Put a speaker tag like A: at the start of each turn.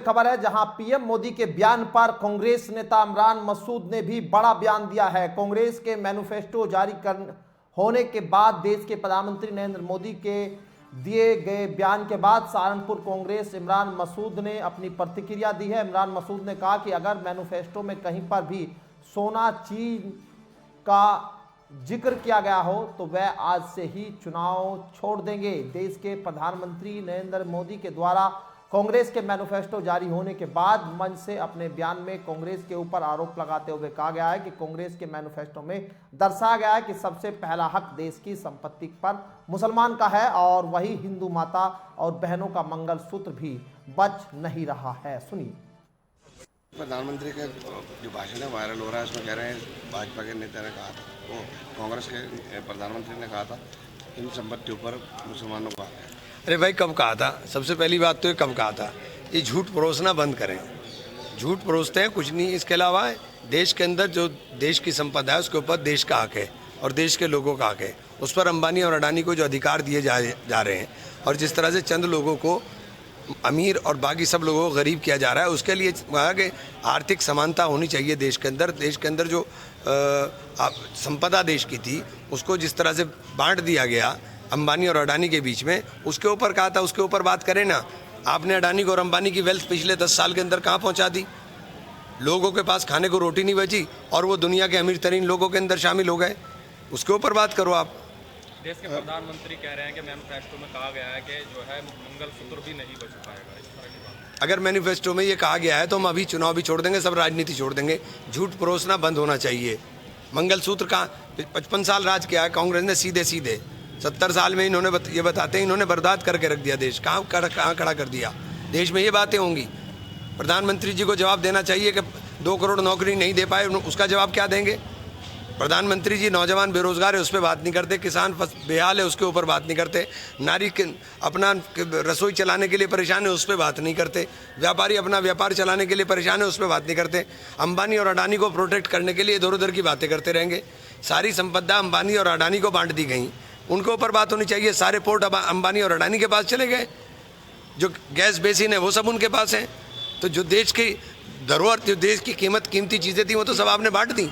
A: खबर है जहां पीएम मोदी के बयान पर कांग्रेस नेता इमरान मसूद ने भी बड़ा बयान दिया है। कांग्रेस के मैनिफेस्टो जारी होने के बाद देश के प्रधानमंत्री नरेंद्र मोदी के दिए गए बयान के बाद सहारनपुर कांग्रेस इमरान मसूद ने अपनी प्रतिक्रिया दी है। इमरान मसूद ने कहा कि अगर मैनिफेस्टो में कहीं पर भी सोना चीन का जिक्र किया गया हो तो वह आज से ही चुनाव छोड़ देंगे। देश के प्रधानमंत्री नरेंद्र मोदी के द्वारा कांग्रेस के मैनिफेस्टो जारी होने के बाद मंच से अपने बयान में कांग्रेस के ऊपर आरोप लगाते हुए कहा गया है कि कांग्रेस के मैनिफेस्टो में दर्शाया गया है कि सबसे पहला हक देश की संपत्ति पर मुसलमान का है और वही हिंदू माता और बहनों का मंगलसूत्र भी बच नहीं रहा है। सुनिए।
B: प्रधानमंत्री का जो भाषण है वायरल हो रहा है, उसमें कह रहे हैं भाजपा के नेता ने कहा था, वो कांग्रेस के प्रधानमंत्री ने कहा था इन संपत्तियों पर मुसलमानों का है।
C: अरे भाई कब कहा था? सबसे पहली बात तो ये कब कहा था? ये झूठ परोसना बंद करें। झूठ परोसते हैं कुछ नहीं। इसके अलावा देश के अंदर जो देश की संपदा है उसके ऊपर देश का हक है और देश के लोगों का हक है। उस पर अंबानी और अडानी को जो अधिकार दिए जा रहे हैं और जिस तरह से चंद लोगों को अमीर और बाकी सब लोगों को गरीब किया जा रहा है, उसके लिए कहा कि आर्थिक समानता होनी चाहिए देश के अंदर। देश के अंदर जो संपदा देश की थी उसको जिस तरह से बांट दिया गया अंबानी और अडानी के बीच में, उसके ऊपर कहा था, उसके ऊपर बात करें ना। आपने अडानी को और अंबानी की वेल्थ पिछले 10 साल के अंदर कहाँ पहुँचा दी? लोगों के पास खाने को रोटी नहीं बची और वो दुनिया के अमीर तरीन लोगों के अंदर शामिल हो गए। उसके ऊपर बात करो आप।
D: देश के प्रधानमंत्री कह रहे हैं कि मैनिफेस्टो में कहा गया है कि जो है मंगलसूत्र भी नहीं बच पाएगा। इस तरह की बात
C: अगर मैनिफेस्टो में ये कहा गया है तो हम अभी चुनाव भी छोड़ देंगे, सब राजनीति छोड़ देंगे। झूठ परोसना बंद होना चाहिए। मंगलसूत्र का 55 साल राज किया है कांग्रेस ने सीधे सीधे। 70 साल में इन्होंने ये बताते हैं इन्होंने बर्बाद करके रख दिया देश। कहाँ खड़ा कर दिया देश में? ये बातें होंगी। प्रधानमंत्री जी को जवाब देना चाहिए कि 2 करोड़ नौकरी नहीं दे पाए, उसका जवाब क्या देंगे? प्रधानमंत्री जी नौजवान बेरोजगार है उस पर बात नहीं करते, किसान बेहाल है उसके ऊपर बात नहीं करते, नारी अपना रसोई चलाने के लिए परेशान है उस पर बात नहीं करते, व्यापारी अपना व्यापार चलाने के लिए परेशान है उस पर बात नहीं करते। अंबानी और अडानी को प्रोटेक्ट करने के लिए इधर उधर की बातें करते रहेंगे। सारी संपदा अंबानी और अडानी को बांट दी गई, उनके ऊपर बात होनी चाहिए। सारे पोर्ट अंबानी और अडानी के पास चले गए, जो गैस बेसिन है वो सब उनके पास है। तो जो देश की धरोहर, जो देश की कीमती चीज़ें थी वो तो सब आपने बांट दी।